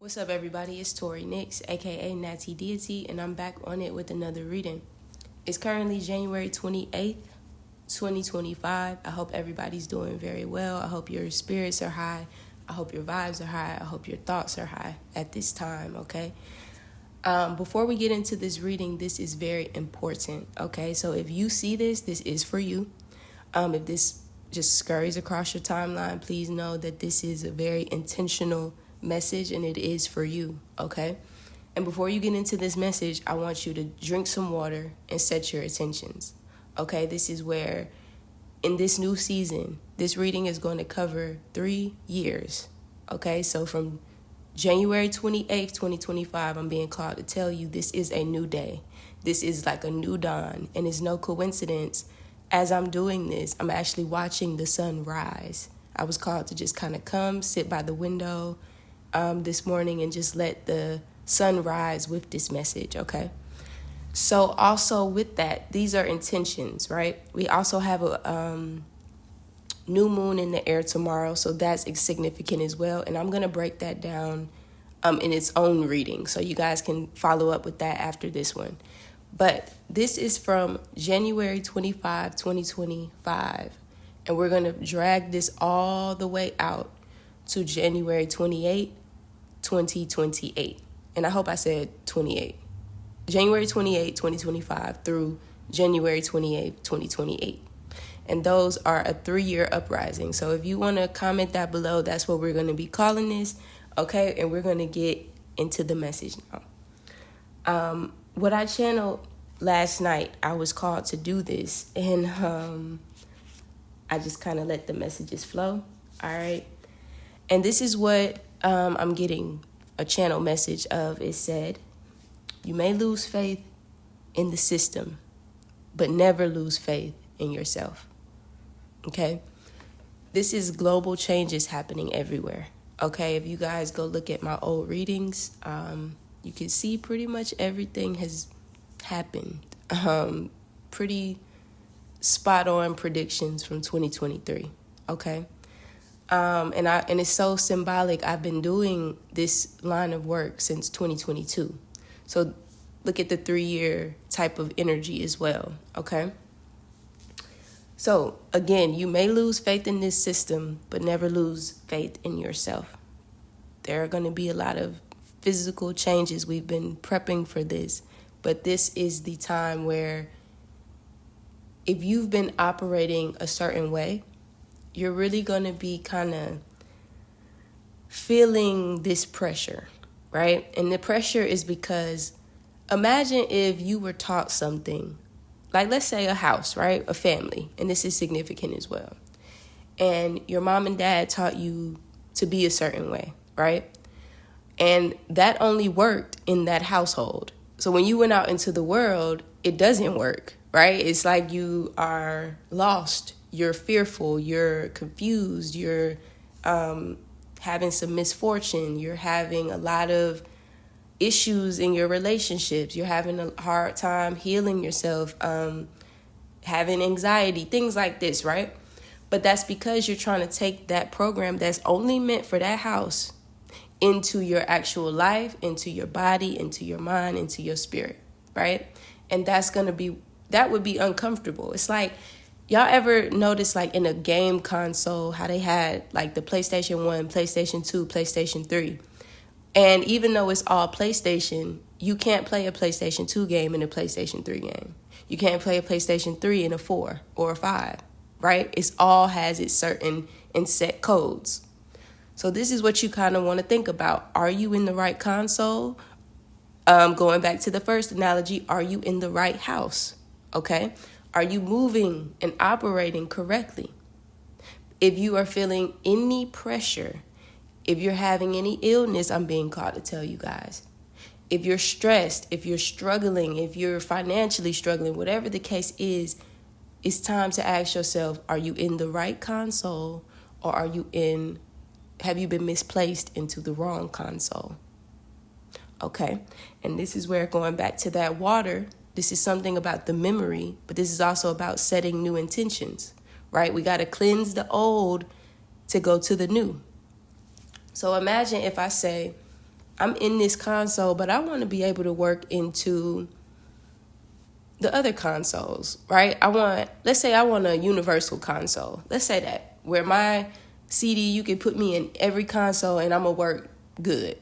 What's up, everybody? It's Tori Nix, aka Natty Deity, and I'm back on it with another reading. It's currently January 28th, 2025. I hope everybody's doing very well. I hope your spirits are high. I hope your vibes are high. I hope your thoughts are high at this time, okay? Before we get into this reading, this is very important, okay? So if you see this is for you. If this just scurries across your timeline, please know that this is a very intentional message and it is for you, okay? And before you get into this message, I want you to drink some water and set your intentions, okay? This is where, in this new season, this reading is going to cover 3 years, okay? So from January 28th, 2025, I'm being called to tell you this is a new day. This is like a new dawn, and it's no coincidence. As I'm doing this, I'm actually watching the sun rise. I was called to just kind of come, sit by the window this morning and just let the sun rise with this message, okay? So also with that, these are intentions, right? We also have a new moon in the air tomorrow, so that's significant as well. And I'm going to break that down in its own reading, so you guys can follow up with that after this one. But this is from January 25, 2025, and we're going to drag this all the way out to January 28, 2028. And I hope I said 28. January 28, 2025 through January 28, 2028. And those are a 3-year uprising. So if you want to comment that below, that's what we're going to be calling this. Okay, and we're going to get into the message now. What I channeled last night, I was called to do this, and I just kind of let the messages flow. All right. And this is what I'm getting a channel message of. It said, you may lose faith in the system, but never lose faith in yourself. Okay? This is global changes happening everywhere. Okay? If you guys go look at my old readings, you can see pretty much everything has happened. Pretty spot on predictions from 2023. Okay? And it's so symbolic. I've been doing this line of work since 2022. So look at the 3-year type of energy as well, okay? So again, you may lose faith in this system, but never lose faith in yourself. There are going to be a lot of physical changes. We've been prepping for this, but this is the time where if you've been operating a certain way, you're really going to be kind of feeling this pressure, right? And the pressure is because imagine if you were taught something, like let's say a house, right? A family, and this is significant as well. And your mom and dad taught you to be a certain way, right? And that only worked in that household. So when you went out into the world, it doesn't work, right? It's like you are lost. You're fearful, you're confused, you're having some misfortune, you're having a lot of issues in your relationships, you're having a hard time healing yourself, having anxiety, things like this, right? But that's because you're trying to take that program that's only meant for that house into your actual life, into your body, into your mind, into your spirit, right? And that would be uncomfortable. It's like, y'all ever notice like in a game console how they had like the PlayStation 1, PlayStation 2, PlayStation 3? And even though it's all PlayStation, you can't play a PlayStation 2 game in a PlayStation 3 game. You can't play a PlayStation 3 in a 4 or a 5, right? It's all has its certain and set codes. So this is what you kind of want to think about. Are you in the right console? Going back to the first analogy, are you in the right house? Okay? Are you moving and operating correctly? If you are feeling any pressure, if you're having any illness, I'm being called to tell you guys. If you're stressed, if you're struggling, if you're financially struggling, whatever the case is, it's time to ask yourself, are you in the right console, or have you been misplaced into the wrong console? Okay, and this is where, going back to that water, this is something about the memory, but this is also about setting new intentions, right? We got to cleanse the old to go to the new. So imagine if I say, I'm in this console, but I want to be able to work into the other consoles, right? Let's say I want a universal console. Let's say that, where my CD, you can put me in every console and I'm going to work good.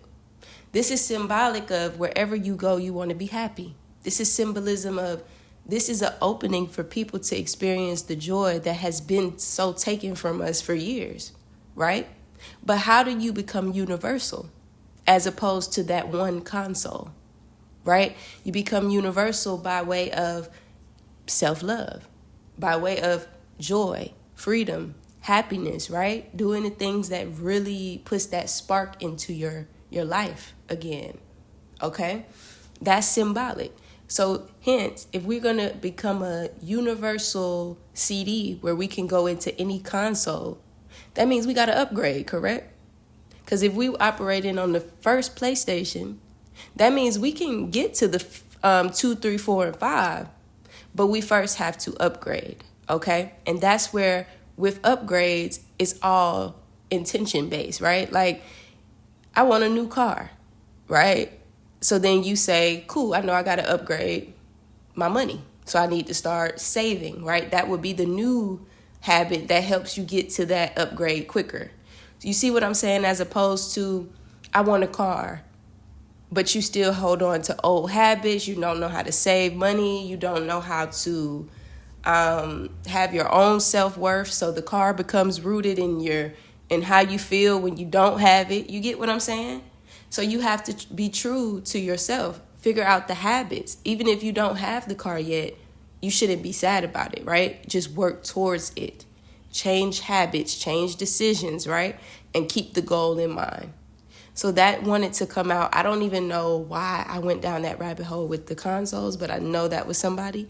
This is symbolic of wherever you go, you want to be happy. This is symbolism of, this is an opening for people to experience the joy that has been so taken from us for years, right? But how do you become universal as opposed to that one console, right? You become universal by way of self-love, by way of joy, freedom, happiness, right? Doing the things that really puts that spark into your life again, okay? That's symbolic. So hence, if we're going to become a universal CD where we can go into any console, that means we got to upgrade, correct? Because if we operating on the first PlayStation, that means we can get to the 2, 3, 4, and 5, but we first have to upgrade, okay? And that's where, with upgrades, it's all intention-based, right? Like, I want a new car, right? So then you say, cool, I know I got to upgrade my money. So I need to start saving, right? That would be the new habit that helps you get to that upgrade quicker. You see what I'm saying? As opposed to, I want a car, but you still hold on to old habits. You don't know how to save money. You don't know how to have your own self-worth. So the car becomes rooted in how you feel when you don't have it. You get what I'm saying? So you have to be true to yourself. Figure out the habits. Even if you don't have the car yet, you shouldn't be sad about it, right? Just work towards it. Change habits, change decisions, right? And keep the goal in mind. So that wanted to come out. I don't even know why I went down that rabbit hole with the consoles, but I know that was somebody,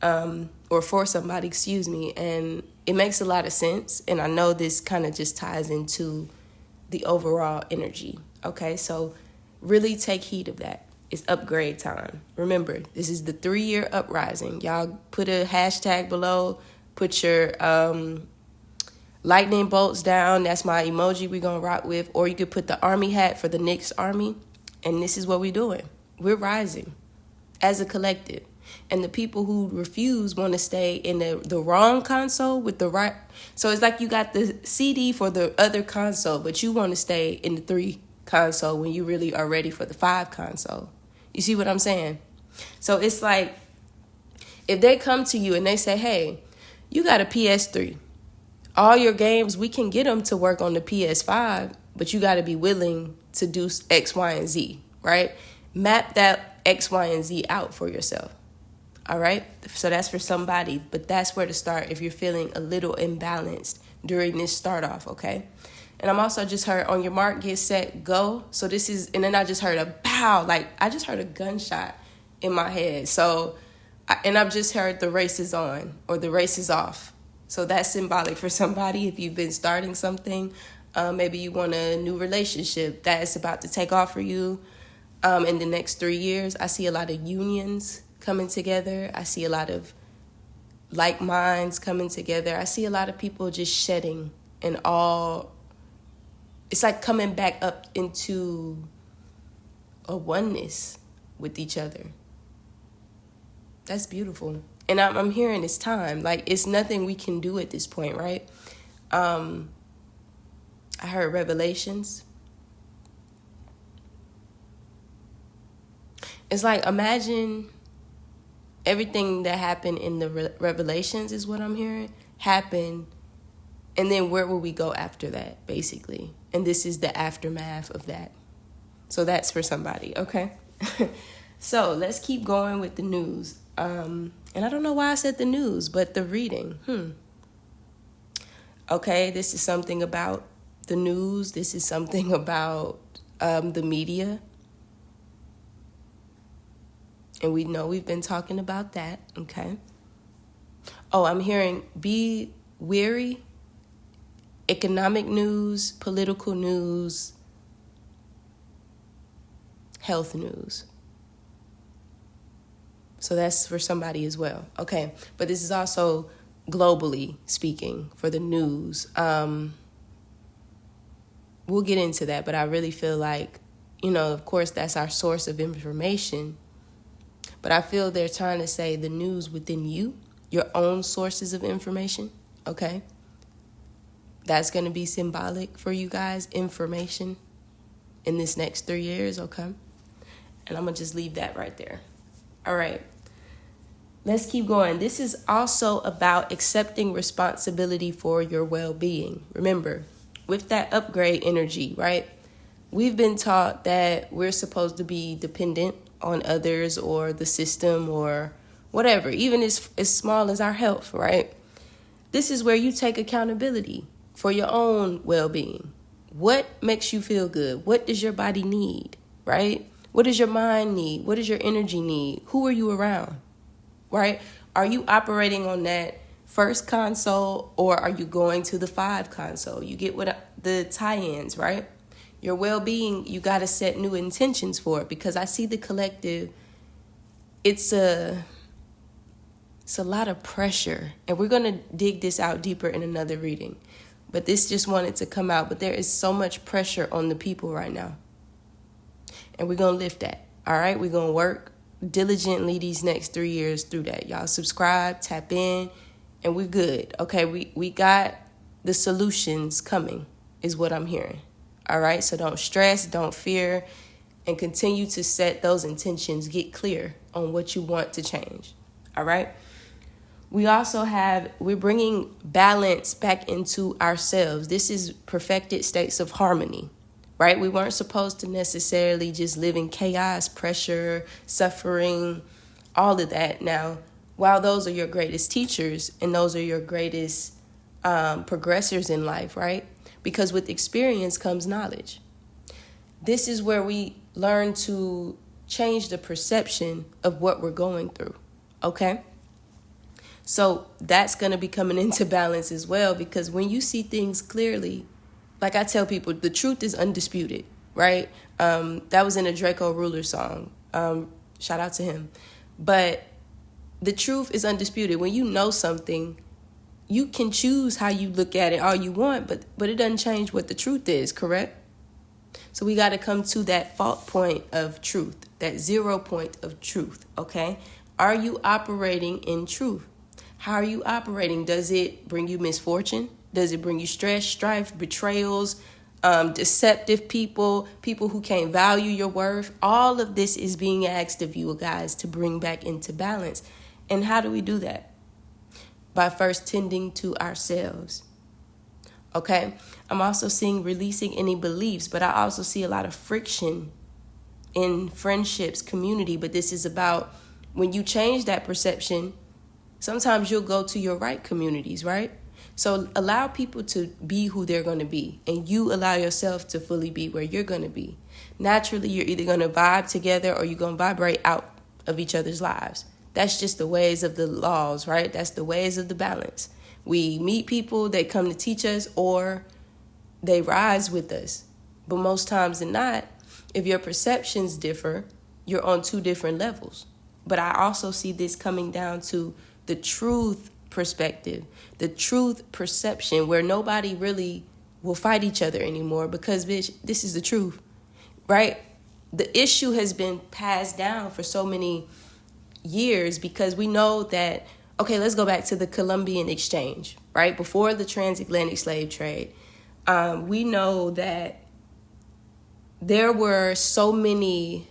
or for somebody, excuse me. And it makes a lot of sense. And I know this kind of just ties into the overall energy. Okay, so really take heed of that. It's upgrade time. Remember, this is the 3-year uprising. Y'all put a hashtag below. Put your lightning bolts down. That's my emoji we're going to rock with. Or you could put the army hat for the next army. And this is what we're doing. We're rising as a collective. And the people who refuse want to stay in the wrong console with the right. So it's like you got the CD for the other console, but you want to stay in the 3 console when you really are ready for the 5 console. You see what I'm saying? So it's like, if they come to you and they say, hey, you got a PS3. All your games, we can get them to work on the PS5, but you got to be willing to do X, Y, and Z, right? Map that X, Y, and Z out for yourself. All right? So that's for somebody, but that's where to start if you're feeling a little imbalanced during this start off, okay? And I'm also just heard, on your mark, get set, go. So this is, and then I just heard a pow, like I just heard a gunshot in my head. So, and I've just heard the race is on or the race is off. So that's symbolic for somebody if you've been starting something. Maybe you want a new relationship that is about to take off for you in the next 3 years. I see a lot of unions coming together. I see a lot of like minds coming together. I see a lot of people just shedding and all. It's like coming back up into a oneness with each other. That's beautiful. And I'm hearing it's time. Like, it's nothing we can do at this point, right? I heard revelations. It's like, imagine everything that happened in the revelations is what I'm hearing, happened. And then where will we go after that, basically? And this is the aftermath of that. So that's for somebody, okay? So let's keep going with the news. And I don't know why I said the news, but the reading. Okay, this is something about the news. This is something about the media. And we know we've been talking about that, okay? Oh, I'm hearing be weary. Economic news, political news, health news. So that's for somebody as well. Okay, but this is also globally speaking for the news. We'll get into that, but I really feel like, of course, that's our source of information. But I feel they're trying to say the news within you, your own sources of information, okay? That's going to be symbolic for you guys, information in this next 3 years, okay? And I'm going to just leave that right there. All right. Let's keep going. This is also about accepting responsibility for your well-being. Remember, with that upgrade energy, right? We've been taught that we're supposed to be dependent on others or the system or whatever, even as small as our health, right? This is where you take accountability for your own well-being. What makes you feel good? What does your body need, right? What does your mind need? What does your energy need? Who are you around, right? Are you operating on that first console or are you going to the 5 console? You get what the tie-ins, right? Your well-being, you got to set new intentions for it, because I see the collective, it's a lot of pressure, and we're going to dig this out deeper in another reading. But this just wanted to come out. But there is so much pressure on the people right now. And we're going to lift that. All right? We're going to work diligently these next 3 years through that. Y'all subscribe, tap in, and we're good. Okay? We got the solutions coming, is what I'm hearing. All right? So don't stress, don't fear, and continue to set those intentions. Get clear on what you want to change. All right? We also we're bringing balance back into ourselves. This is perfected states of harmony, right? We weren't supposed to necessarily just live in chaos, pressure, suffering, all of that. Now, while those are your greatest teachers and those are your greatest progressors in life, right? Because with experience comes knowledge. This is where we learn to change the perception of what we're going through, okay? So that's going to be coming into balance as well, because when you see things clearly, like I tell people, the truth is undisputed, right? That was in a Draco Ruler song. Shout out to him. But the truth is undisputed. When you know something, you can choose how you look at it all you want, but it doesn't change what the truth is, correct? So we got to come to that fault point of truth, that 0 point of truth, okay? Are you operating in truth? How are you operating? Does it bring you misfortune? Does it bring you stress, strife, betrayals, deceptive people who can't value your worth? All of this is being asked of you guys to bring back into balance. And how do we do that? By first tending to ourselves. Okay? I'm also seeing releasing any beliefs, but I also see a lot of friction in friendships, community. But this is about when you change that perception, sometimes you'll go to your right communities, right? So allow people to be who they're going to be, and you allow yourself to fully be where you're going to be. Naturally, you're either going to vibe together or you're going to vibrate out of each other's lives. That's just the ways of the laws, right? That's the ways of the balance. We meet people, they come to teach us, or they rise with us. But most times than not, if your perceptions differ, you're on 2 different levels. But I also see this coming down to the truth perspective, the truth perception, where nobody really will fight each other anymore because, bitch, this is the truth, right? The issue has been passed down for so many years because we know that, okay, let's go back to the Columbian Exchange, right? Before the transatlantic slave trade, we know that there were so many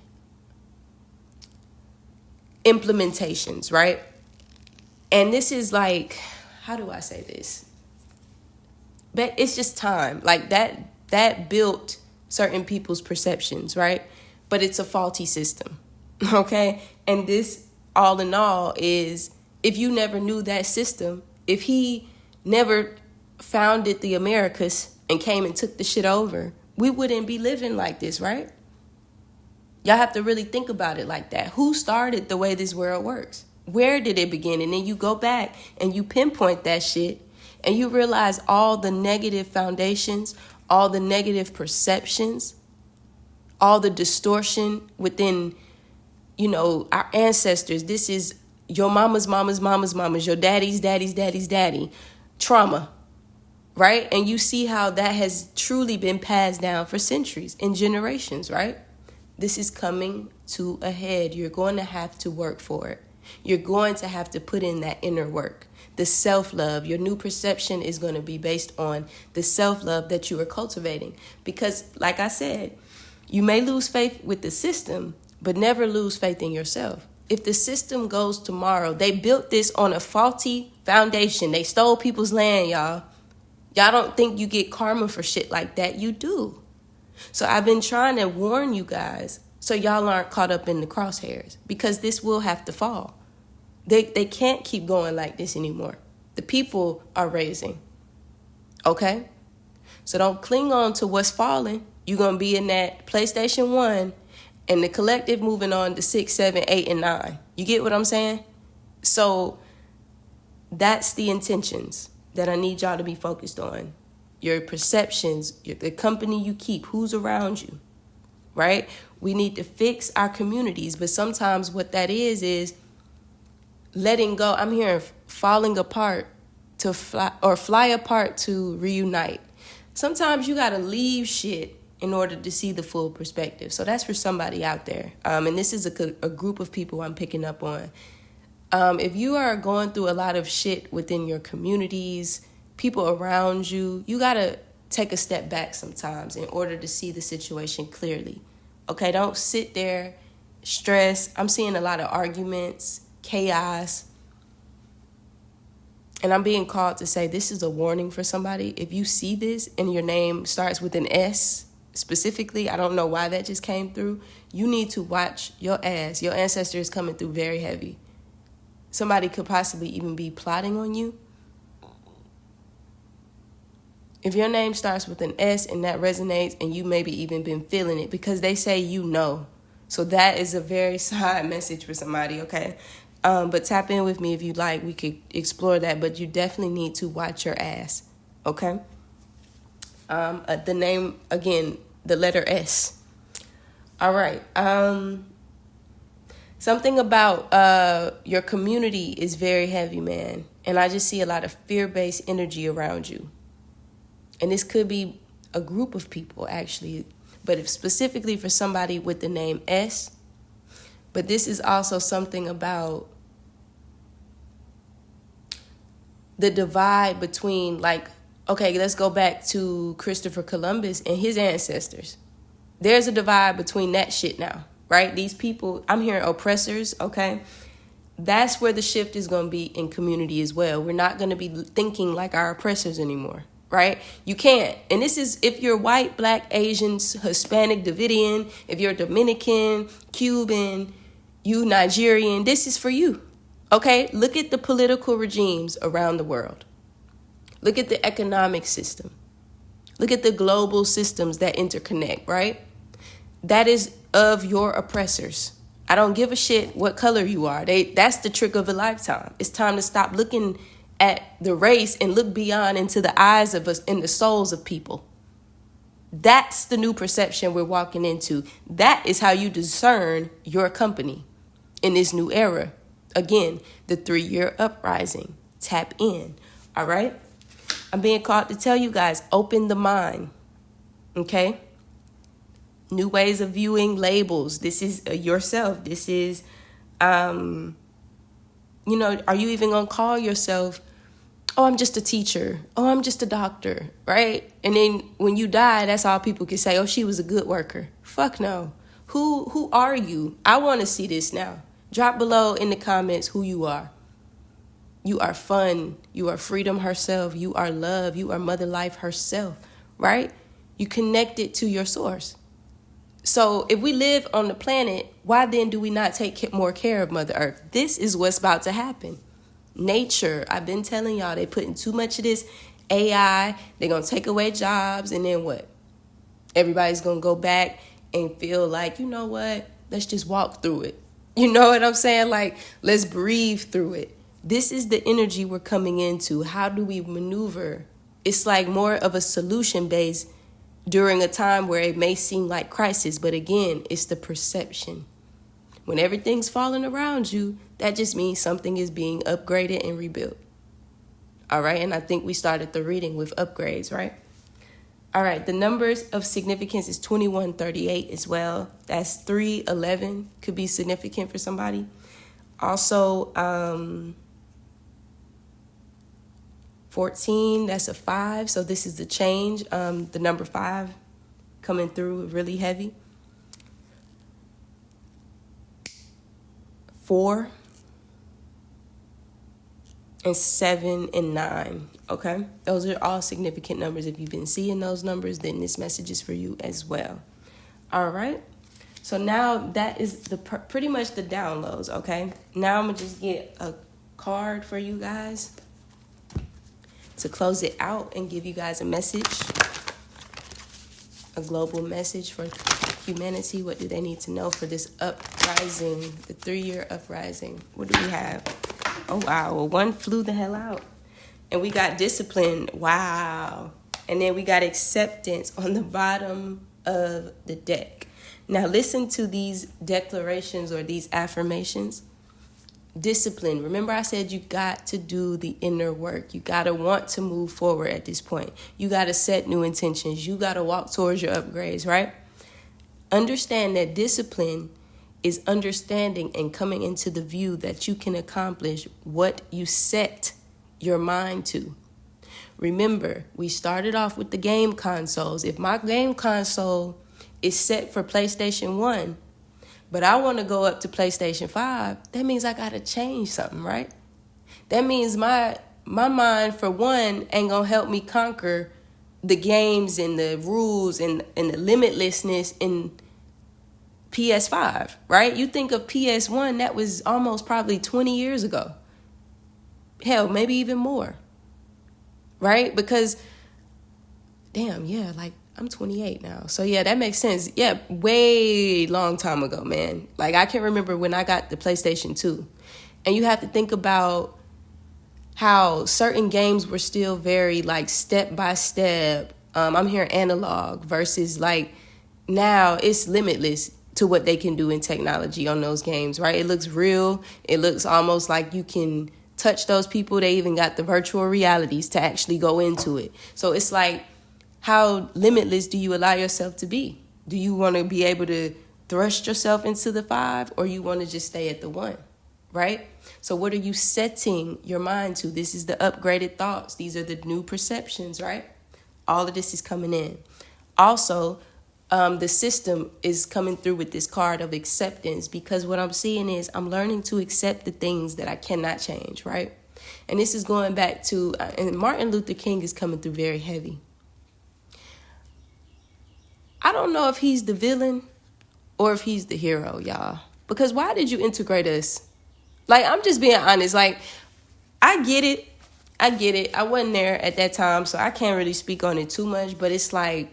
implementations, right? And this is like, how do I say this? But it's just time. Like that built certain people's perceptions, right? But it's a faulty system, okay? And this, all in all, is if you never knew that system, if he never founded the Americas and came and took the shit over, we wouldn't be living like this, right? Y'all have to really think about it like that. Who started the way this world works? Where did it begin? And then you go back and you pinpoint that shit and you realize all the negative foundations, all the negative perceptions, all the distortion within, our ancestors. This is your mama's mama's mama's mama's, your daddy's daddy's daddy's daddy. Trauma, right? And you see how that has truly been passed down for centuries and generations, right? This is coming to a head. You're going to have to work for it. You're going to have to put in that inner work. The self-love, your new perception is going to be based on the self-love that you are cultivating. Because, like I said, you may lose faith with the system, but never lose faith in yourself. If the system goes tomorrow, they built this on a faulty foundation. They stole people's land, y'all. Y'all don't think you get karma for shit like that. You do. So I've been trying to warn you guys so y'all aren't caught up in the crosshairs, because this will have to fall. They can't keep going like this anymore. The people are raising. Okay? So don't cling on to what's falling. You're going to be in that PlayStation 1 and the collective moving on to 6, 7, 8, and 9. You get what I'm saying? So that's the intentions that I need y'all to be focused on. Your perceptions, the company you keep, who's around you, right? We need to fix our communities, but sometimes what that is letting go. I'm hearing falling apart to fly, or fly apart to reunite. Sometimes you got to leave shit in order to see the full perspective. So that's for somebody out there. And this is a group of people I'm picking up on. If you are going through a lot of shit within your communities, people around you, you got to take a step back sometimes in order to see the situation clearly. Okay, don't sit there, stress. I'm seeing a lot of arguments, chaos. And I'm being called to say this is a warning for somebody. If you see this and your name starts with an S, specifically, I don't know why that just came through, you need to watch your ass. Your ancestor is coming through very heavy. Somebody could possibly even be plotting on you. If your name starts with an S and that resonates, and you maybe even been feeling it, because they say you know. So that is a very side message for somebody, okay? But tap in with me if you'd like. We could explore that, but you definitely need to watch your ass, okay? The name, again, the letter S. All right. Something about your community is very heavy, man. And I just see a lot of fear-based energy around you. And this could be a group of people, actually. But if specifically for somebody with the name S. But this is also something about the divide between, like, okay, let's go back to Christopher Columbus and his ancestors. There's a divide between that shit now, right? These people, I'm hearing oppressors, okay? That's where the shift is going to be in community as well. We're not going to be thinking like our oppressors anymore, right? You can't. And this is if you're white, black, Asian, Hispanic, Davidian, if you're Dominican, Cuban, you Nigerian, this is for you, okay? Look at the political regimes around the world. Look at the economic system. Look at the global systems that interconnect, right? That is of your oppressors. I don't give a shit what color you are. That's the trick of a lifetime. It's time to stop looking at the race and look beyond into the eyes of us and the souls of people. That's the new perception we're walking into. That is how you discern your company in this new era. Again, the 3-year uprising. Tap in. All right? I'm being called to tell you guys, open the mind. Okay? New ways of viewing labels. This is yourself. This is, are you even going to call yourself, oh, I'm just a teacher. Oh, I'm just a doctor, right? And then when you die, that's all people can say, oh, she was a good worker. Fuck no. Who are you? I want to see this now. Drop below in the comments who you are. You are fun. You are freedom herself. You are love. You are Mother Life herself, right? You connected to your source. So if we live on the planet, why then do we not take more care of Mother Earth? This is what's about to happen. Nature, I've been telling y'all, they putting too much of this AI. They're going to take away jobs. And then what? Everybody's going to go back and feel like, you know what? Let's just walk through it. You know what I'm saying? Like, let's breathe through it. This is the energy we're coming into. How do we maneuver? It's like more of a solution based during a time where it may seem like crisis. But again, it's the perception. When everything's falling around you, that just means something is being upgraded and rebuilt. All right. And I think we started the reading with upgrades, right? All right, the numbers of significance is 2138 as well. That's 311 could be significant for somebody. Also, 14, that's a 5. So this is the change. The number 5 coming through really heavy. 4 and 7 and 9. Okay, those are all significant numbers. If you've been seeing those numbers, then this message is for you as well. All right, so now that is the pretty much the downloads. Okay, now I'm gonna just get a card for you guys to close it out and give you guys a message, a global message for humanity. What do they need to know for this uprising, the 3-year uprising? What do we have? Oh, wow. Well, one flew the hell out. And we got discipline. Wow. And then we got acceptance on the bottom of the deck. Now, listen to these declarations or these affirmations. Discipline. Remember I said you got to do the inner work. You got to want to move forward at this point. You got to set new intentions. You got to walk towards your upgrades, right? Understand that discipline is understanding and coming into the view that you can accomplish what you set your mind to. Remember, we started off with the game consoles. If my game console is set for PlayStation 1, but I want to go up to PlayStation 5, that means I got to change something, right? That means my mind, for one, ain't going to help me conquer the games and the rules and the limitlessness in PS5, right? You think of PS1, that was almost probably 20 years ago. Hell, maybe even more, right? Because, damn, yeah, like, I'm 28 now. So, yeah, that makes sense. Yeah, way long time ago, man. Like, I can remember when I got the PlayStation 2. And you have to think about how certain games were still very, like, step-by-step. I'm hearing analog versus, like, now it's limitless to what they can do in technology on those games, right? It looks real. It looks almost like you can touch those people. They even got the virtual realities to actually go into it. So it's like, how limitless do you allow yourself to be? Do you want to be able to thrust yourself into the 5, or you want to just stay at the 1, right? So what are you setting your mind to? This is the upgraded thoughts. These are the new perceptions, right? All of this is coming in. Also, the system is coming through with this card of acceptance, because what I'm seeing is I'm learning to accept the things that I cannot change, right? And this is going back to, and Martin Luther King is coming through very heavy. I don't know if he's the villain or if he's the hero, y'all. Because why did you integrate us? Like, I'm just being honest. Like, I get it. I wasn't there at that time, so I can't really speak on it too much. But it's like,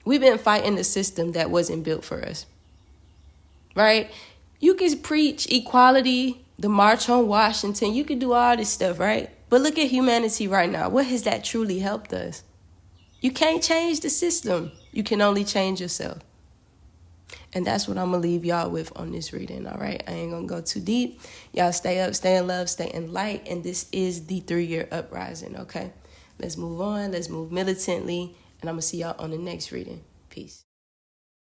we've been fighting the system that wasn't built for us, right? You can preach equality, the March on Washington. You can do all this stuff, right? But look at humanity right now. What has that truly helped us? You can't change the system. You can only change yourself. And that's what I'm going to leave y'all with on this reading, all right? I ain't going to go too deep. Y'all stay up, stay in love, stay in light. And this is the 3-year uprising, okay? Let's move on. Let's move militantly. And I'm going to see y'all on the next reading. Peace.